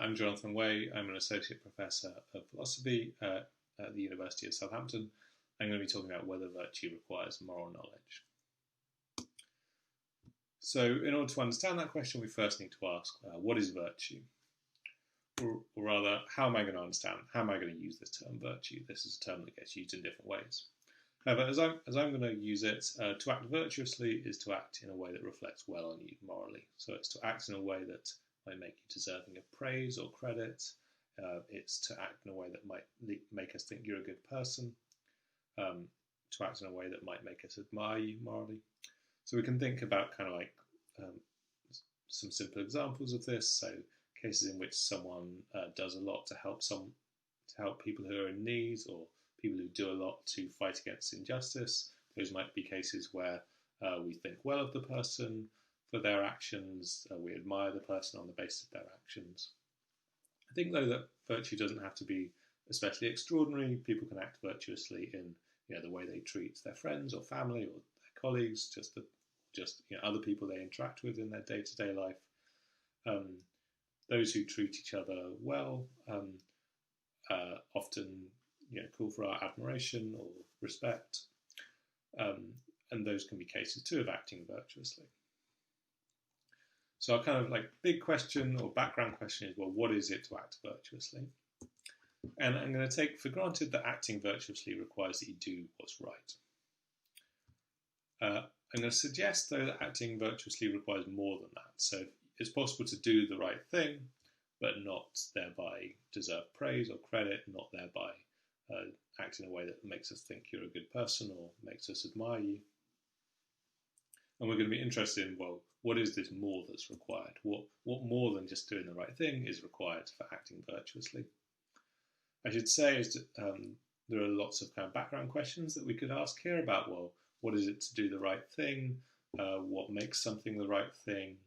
I'm Jonathan Way. I'm an Associate Professor of Philosophy at the University of Southampton. I'm going to be talking about whether virtue requires moral knowledge. So in order to understand that question, we first need to ask, what is virtue? Or rather, how am I going to use this term virtue? This is a term that gets used in different ways. However, as I'm going to use it, to act virtuously is to act in a way that reflects well on you morally. So it's to act in a way that might make you deserving of praise or credit. It's to act in a way that might make us think you're a good person. To act in a way that might make us admire you morally. So we can think about kind of like some simple examples of this. So cases in which someone does a lot to help people who are in need, or people who do a lot to fight against injustice. Those might be cases where we think well of the person for their actions, we admire the person on the basis of their actions. I think, though, that virtue doesn't have to be especially extraordinary. People can act virtuously in the way they treat their friends or family or their colleagues, just other people they interact with in their day-to-day life. Those who treat each other well often call for our admiration or respect, and those can be cases too of acting virtuously. So our kind of like big question or background question is, well, what is it to act virtuously? And I'm going to take for granted that acting virtuously requires that you do what's right. I'm going to suggest, though, that acting virtuously requires more than that. So it's possible to do the right thing, but not thereby deserve praise or credit, not thereby act in a way that makes us think you're a good person or makes us admire you. And we're going to be interested in, well, what is this more that's required? What more than just doing the right thing is required for acting virtuously? I should say is there are lots of kind of background questions that we could ask here about, well, what is it to do the right thing? What makes something the right thing?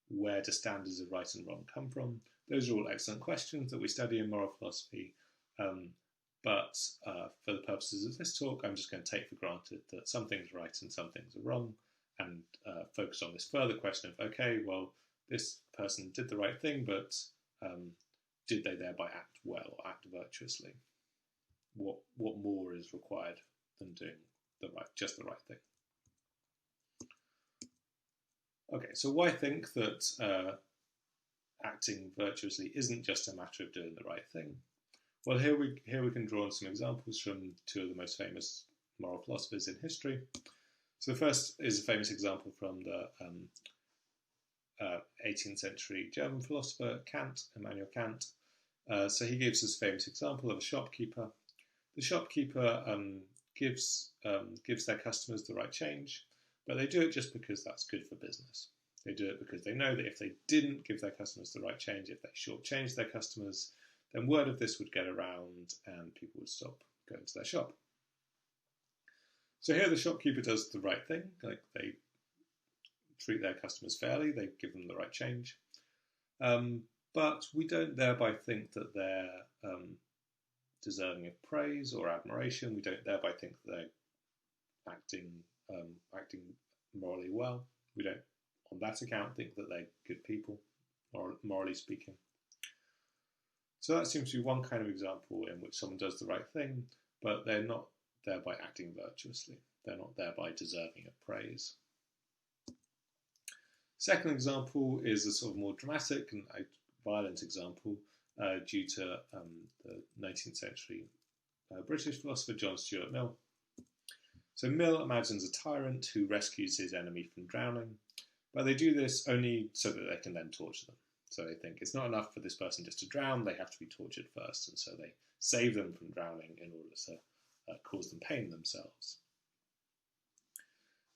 Where do standards of right and wrong come from? Those are all excellent questions that we study in moral philosophy. But for the purposes of this talk, I'm just going to take for granted that some things are right and some things are wrong, and focus on this further question of, okay, well, this person did the right thing, but did they thereby act well or act virtuously? What more is required than doing just the right thing? Okay, so why think that acting virtuously isn't just a matter of doing the right thing? Well, here we can draw on some examples from two of the most famous moral philosophers in history. So the first is a famous example from the 18th century German philosopher Immanuel Kant. So he gives this famous example of a shopkeeper. The shopkeeper gives their customers the right change, but they do it just because that's good for business. They do it because they know that if they didn't give their customers the right change, if they shortchanged their customers, then word of this would get around and people would stop going to their shop. So here the shopkeeper does the right thing, like they treat their customers fairly, they give them the right change. But we don't thereby think that they're deserving of praise or admiration. We don't thereby think that they're acting morally well. We don't, on that account, think that they're good people, morally speaking. So that seems to be one kind of example in which someone does the right thing, but they're not thereby acting virtuously. They're not thereby deserving of praise. Second example is a sort of more dramatic and violent example due to the 19th century British philosopher John Stuart Mill. So Mill imagines a tyrant who rescues his enemy from drowning, but they do this only so that they can then torture them. So they think it's not enough for this person just to drown, they have to be tortured first, and so they save them from drowning in order to cause them pain themselves.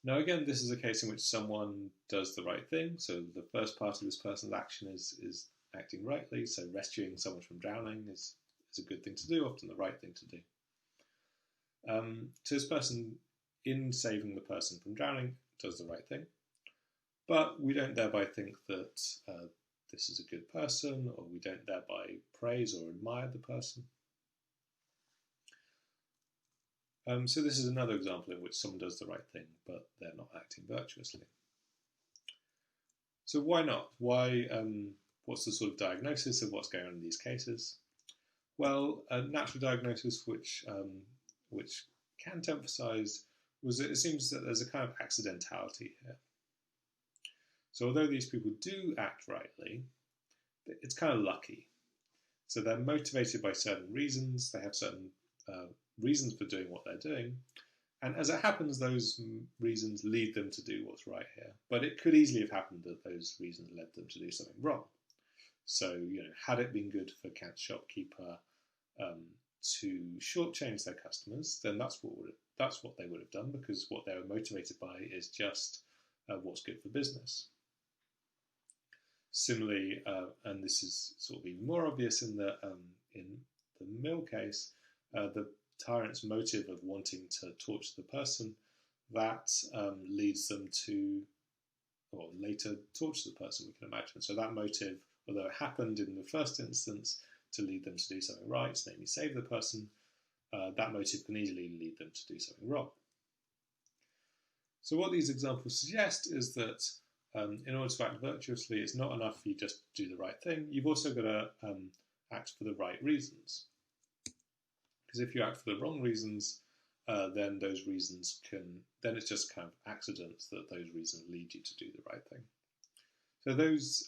Now again, this is a case in which someone does the right thing, so the first part of this person's action is acting rightly, so rescuing someone from drowning is a good thing to do, often the right thing to do. So this person, in saving the person from drowning, does the right thing, but we don't thereby think that this is a good person, or we don't thereby praise or admire the person. So this is another example in which someone does the right thing, but they're not acting virtuously. So why not? Why What's the sort of diagnosis of what's going on in these cases? Well, a natural diagnosis which can emphasise was that it seems that there's a kind of accidentality here. So although these people do act rightly, it's kind of lucky. So they're motivated by certain reasons, they have certain reasons for doing what they're doing, and as it happens, those reasons lead them to do what's right here. But it could easily have happened that those reasons led them to do something wrong. So, had it been good for Kant's shopkeeper to shortchange their customers, then that's what they would have done, because what they were motivated by is just what's good for business. Similarly, and this is sort of even more obvious in the Mill case, the tyrant's motive of wanting to torture the person, that leads them to, or later torture the person, we can imagine. So that motive, although it happened in the first instance to lead them to do something right, namely save the person, that motive can easily lead them to do something wrong. So what these examples suggest is that in order to act virtuously, it's not enough for you just to do the right thing. You've also got to act for the right reasons. Because if you act for the wrong reasons, then those reasons then it's just kind of accidents that those reasons lead you to do the right thing. So those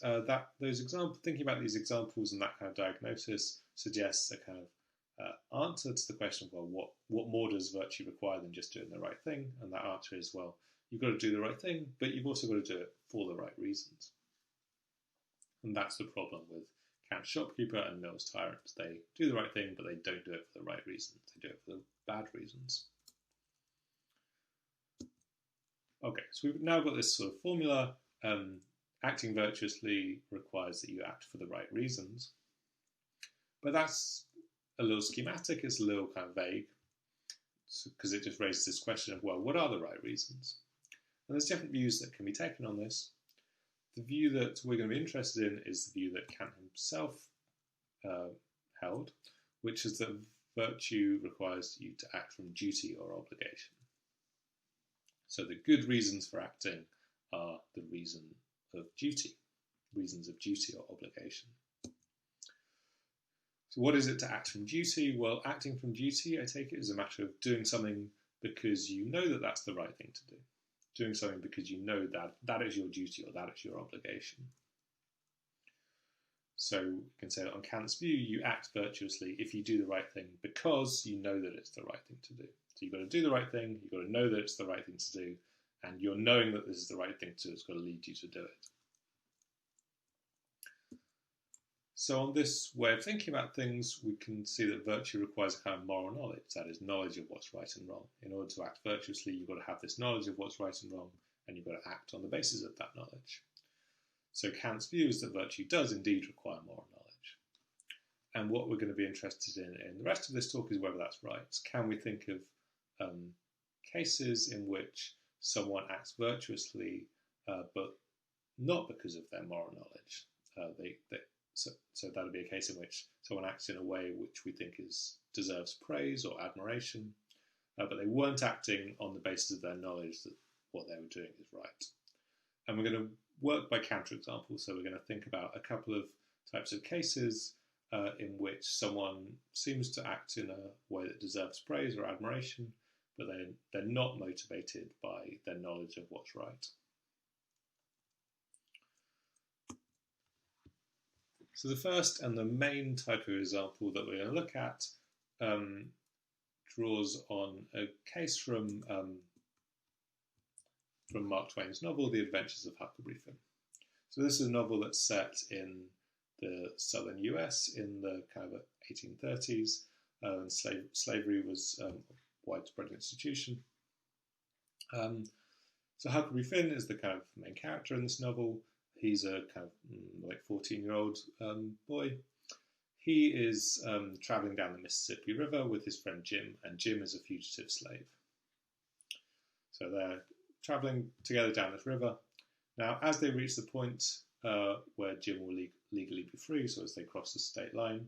examples, thinking about these examples and that kind of diagnosis suggests a kind of answer to the question of, well, what more does virtue require than just doing the right thing? And that answer is, well, you've got to do the right thing, but you've also got to do it for the right reasons. And that's the problem with Kant's shopkeeper and Mill's tyrant. They do the right thing, but they don't do it for the right reasons. They do it for the bad reasons. Okay, so we've now got this sort of formula. Acting virtuously requires that you act for the right reasons. But that's a little schematic, it's a little kind of vague, because it just raises this question of, well, what are the right reasons? And there's different views that can be taken on this. The view that we're going to be interested in is the view that Kant himself held, which is that virtue requires you to act from duty or obligation. So the good reasons for acting are the reason of duty, reasons of duty or obligation. So what is it to act from duty? Well, acting from duty, I take it, is a matter of doing something because you know that that's the right thing to do. Doing something because you know that that is your duty or that is your obligation. So you can say that on Kant's view, you act virtuously if you do the right thing because you know that it's the right thing to do. So you've got to do the right thing, you've got to know that it's the right thing to do, and your knowing that this is the right thing to do is going to lead you to do it. So on this way of thinking about things, we can see that virtue requires a kind of moral knowledge, that is, knowledge of what's right and wrong. In order to act virtuously, you've got to have this knowledge of what's right and wrong, and you've got to act on the basis of that knowledge. So Kant's view is that virtue does indeed require moral knowledge. And what we're going to be interested in the rest of this talk is whether that's right. Can we think of cases in which someone acts virtuously, but not because of their moral knowledge? So that would be a case in which someone acts in a way which we think deserves praise or admiration, but they weren't acting on the basis of their knowledge that what they were doing is right. And we're going to work by counterexamples, so we're going to think about a couple of types of cases in which someone seems to act in a way that deserves praise or admiration, but they're not motivated by their knowledge of what's right. So the first and the main type of example that we're going to look at draws on a case from Mark Twain's novel, The Adventures of Huck Finn. So this is a novel that's set in the southern US in the kind of 1830s. Slavery was a widespread institution. So Huck Finn is the kind of main character in this novel. He's a kind of like 14-year-old boy. He is traveling down the Mississippi River with his friend Jim, and Jim is a fugitive slave. So they're traveling together down this river. Now, as they reach the point where Jim will legally be free, so as they cross the state line,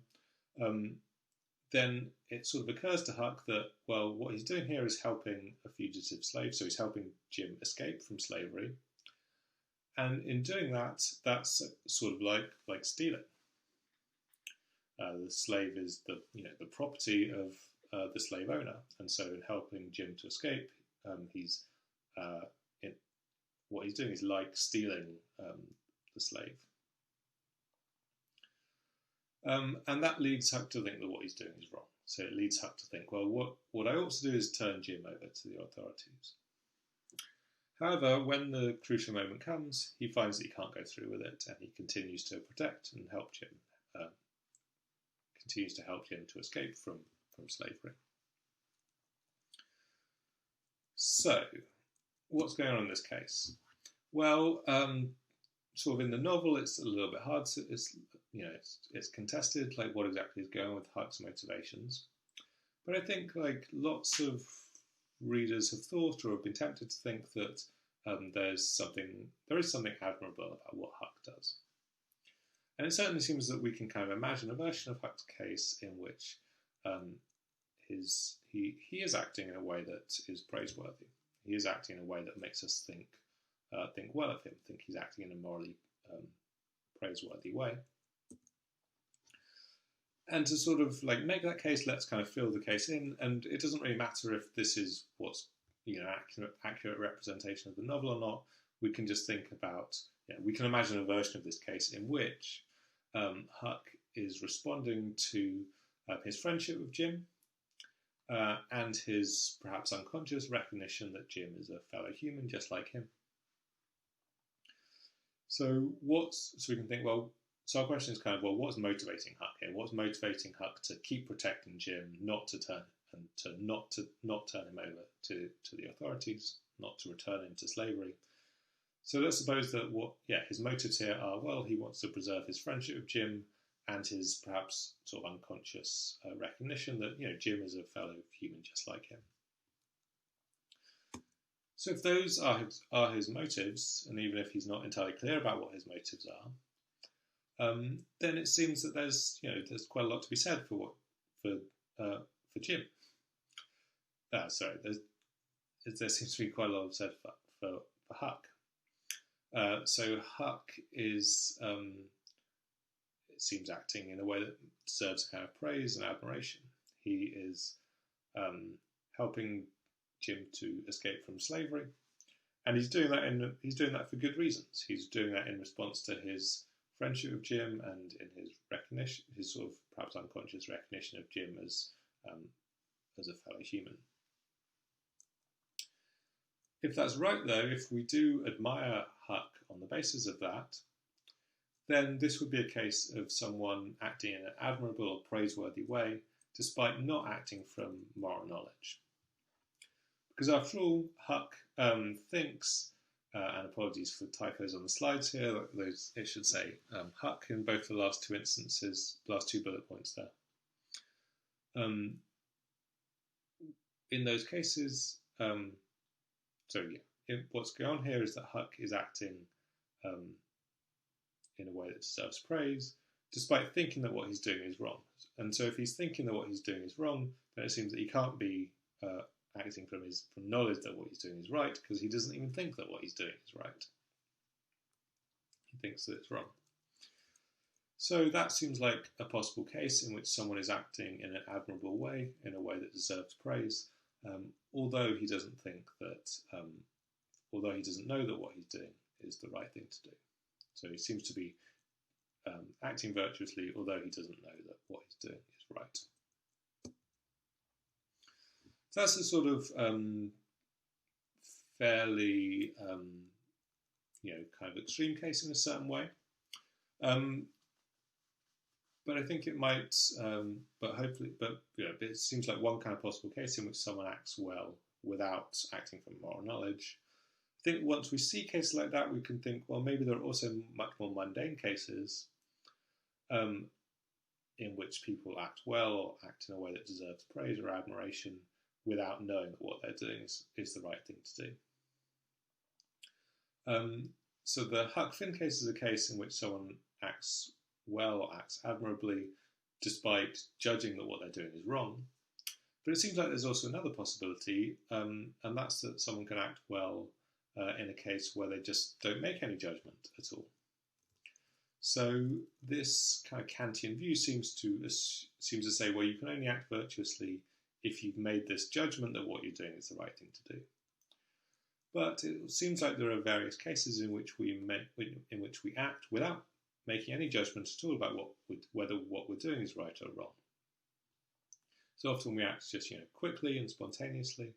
then it sort of occurs to Huck that, well, what he's doing here is helping a fugitive slave, so he's helping Jim escape from slavery. And in doing that, that's sort of like stealing. The slave is the property of the slave owner, and so in helping Jim to escape, he's what he's doing is like stealing the slave. And that leads Huck to think that what he's doing is wrong. So it leads Huck to think, well, what I ought to do is turn Jim over to the authorities. However, when the crucial moment comes, he finds that he can't go through with it, and he continues to protect and help Jim, to escape from slavery. So, what's going on in this case? Well, sort of in the novel, it's a little bit hard. It's contested, like what exactly is going on with Huck's motivations. But I think like lots of readers have thought or have been tempted to think that there is something admirable about what Huck does. And it certainly seems that we can kind of imagine a version of Huck's case in which he is acting in a way that is praiseworthy. He is acting in a way that makes us think well of him, think he's acting in a morally praiseworthy way. And to sort of like make that case, let's kind of fill the case in, and it doesn't really matter if this is what's accurate representation of the novel or not. We can just think about, we can imagine a version of this case in which Huck is responding to his friendship with Jim and his perhaps unconscious recognition that Jim is a fellow human just like him. So we can think, well, so our question is kind of, well, what's motivating Huck here? What's motivating Huck to keep protecting Jim, not to turn him over to the authorities, not to return him to slavery? So let's suppose that his motives here are, well, he wants to preserve his friendship with Jim and his perhaps sort of unconscious recognition that Jim is a fellow human just like him. So if those are his motives, and even if he's not entirely clear about what his motives are, then it seems that there's quite a lot to be said for Jim. There seems to be quite a lot said for Huck. So Huck is, it seems, acting in a way that deserves a kind of praise and admiration. He is helping Jim to escape from slavery, and he's doing that for good reasons. He's doing that in response to his friendship with Jim and in his recognition, his sort of perhaps unconscious recognition of Jim as a fellow human. If that's right, though, if we do admire Huck on the basis of that, then this would be a case of someone acting in an admirable or praiseworthy way, despite not acting from moral knowledge. Because after all, Huck thinks, and apologies for typos on the slides here, it should say Huck in both the last two instances, last two bullet points there. In those cases, what's going on here is that Huck is acting in a way that deserves praise, despite thinking that what he's doing is wrong. And so if he's thinking that what he's doing is wrong, then it seems that he can't be acting from knowledge that what he's doing is right, because he doesn't even think that what he's doing is right. He thinks that it's wrong. So that seems like a possible case in which someone is acting in an admirable way, in a way that deserves praise, although he doesn't know that what he's doing is the right thing to do. So he seems to be acting virtuously, although he doesn't know that what he's doing is right. So that's a sort of fairly, kind of extreme case in a certain way. But I think it might, it seems like one kind of possible case in which someone acts well without acting from moral knowledge. I think once we see cases like that, we can think, well, maybe there are also much more mundane cases in which people act well or act in a way that deserves praise or admiration without knowing that what they're doing is the right thing to do. So the Huck Finn case is a case in which someone acts well or acts admirably despite judging that what they're doing is wrong. But it seems like there's also another possibility, and that's that someone can act well in a case where they just don't make any judgment at all. So this kind of Kantian view seems to say, well, you can only act virtuously if you've made this judgment that what you're doing is the right thing to do. But it seems like there are various cases in which we act without making any judgment at all about whether what we're doing is right or wrong. So often we act just quickly and spontaneously,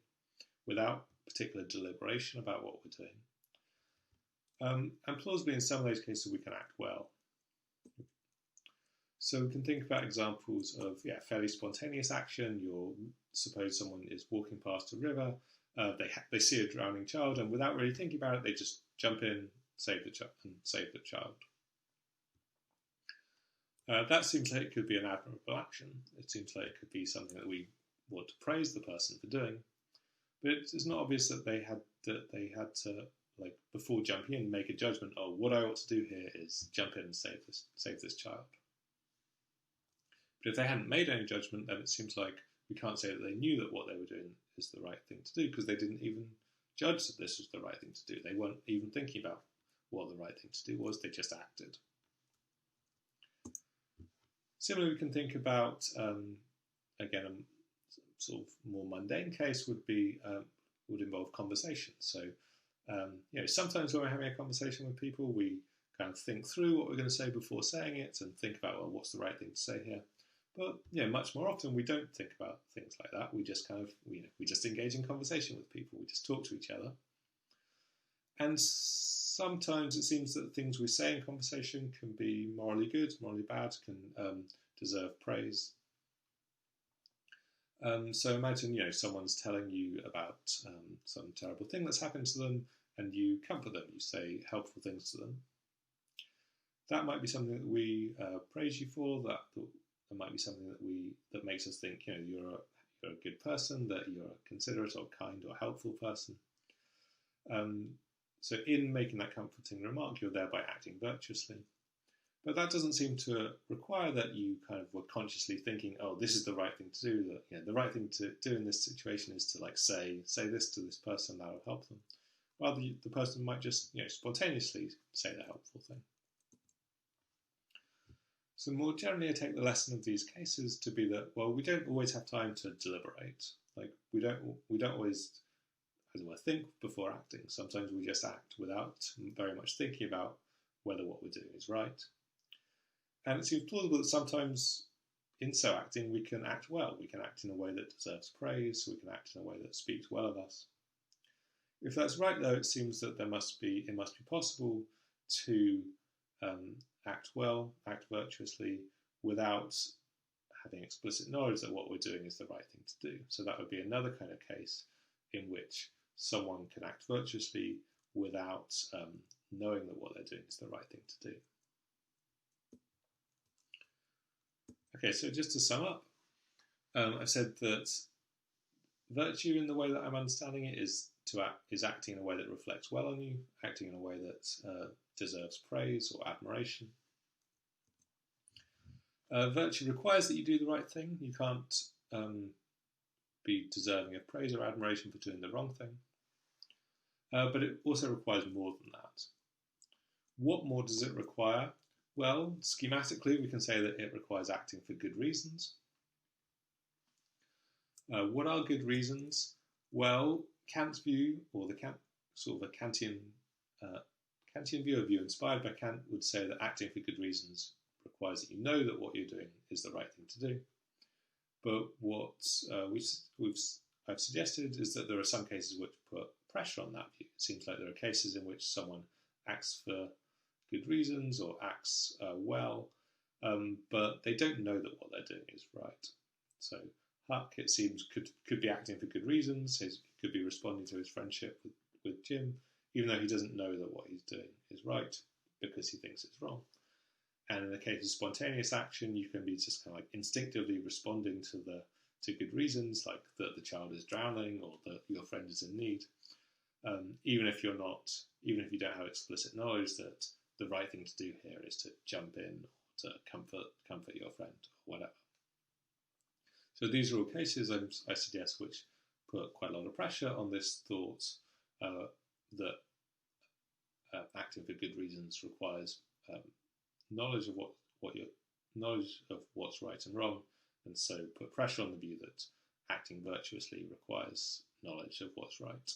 without particular deliberation about what we're doing. And plausibly, in some of those cases, we can act well. So we can think about examples of fairly spontaneous action. Suppose someone is walking past a river, they see a drowning child, and without really thinking about it, they just jump in, save the child. That seems like it could be an admirable action. It seems like it could be something that we want to praise the person for doing. But it's not obvious that they had to, before jumping in, make a judgment. Oh, what I ought to do here is jump in and save this child. But if they hadn't made any judgment, then it seems like we can't say that they knew that what they were doing is the right thing to do, because they didn't even judge that this was the right thing to do. They weren't even thinking about what the right thing to do was. They just acted. Similarly, we can think about, again, a sort of more mundane case would involve conversation. So, sometimes when we're having a conversation with people, we kind of think through what we're going to say before saying it and think about, well, what's the right thing to say here? But much more often we don't think about things like that. We just we just engage in conversation with people. We just talk to each other. And sometimes it seems that things we say in conversation can be morally good, morally bad, can deserve praise. So imagine, someone's telling you about some terrible thing that's happened to them, and you comfort them. You say helpful things to them. That might be something that we praise you for. That might be something that makes us think, you're a good person, that you're a considerate or kind or helpful person. So in making that comforting remark, you're thereby acting virtuously. But that doesn't seem to require that you kind of were consciously thinking, oh, this is the right thing to do. That the right thing to do in this situation is to say this to this person, that will help them. Rather, the person might just spontaneously say the helpful thing. So more generally, I take the lesson of these cases to be that, well, we don't always have time to deliberate. We don't always, as it were, think before acting. Sometimes we just act without very much thinking about whether what we're doing is right. And it seems plausible that sometimes in so acting we can act well. We can act in a way that deserves praise. We can act in a way that speaks well of us. If that's right, though, it seems that it must be possible to act well, act virtuously, without having explicit knowledge that what we're doing is the right thing to do. So that would be another kind of case in which someone can act virtuously without knowing that what they're doing is the right thing to do. Okay, so just to sum up, I've said that virtue, in the way that I'm understanding it, is acting in a way that reflects well on you, acting in a way that deserves praise or admiration. Virtue requires that you do the right thing. You can't be deserving of praise or admiration for doing the wrong thing. But it also requires more than that. What more does it require? Well, schematically, we can say that it requires acting for good reasons. What are good reasons? Well, Kant's view, or the Kantian view, a view inspired by Kant, would say that acting for good reasons requires that you know that what you're doing is the right thing to do. But what I've suggested is that there are some cases which put pressure on that view. It seems like there are cases in which someone acts for good reasons or acts well, but they don't know that what they're doing is right. So Huck, it seems, could be acting for good reasons. He could be responding to his friendship with Jim, even though he doesn't know that what he's doing is right because he thinks it's wrong. And in the case of spontaneous action, you can be just kind of like instinctively responding to good reasons, like that the child is drowning or that your friend is in need, even if you don't have explicit knowledge that the right thing to do here is to jump in or to comfort your friend or whatever. So these are all cases I suggest which put quite a lot of pressure on this thought that acting for good reasons requires knowledge of knowledge of what's right and wrong, and so put pressure on the view that acting virtuously requires knowledge of what's right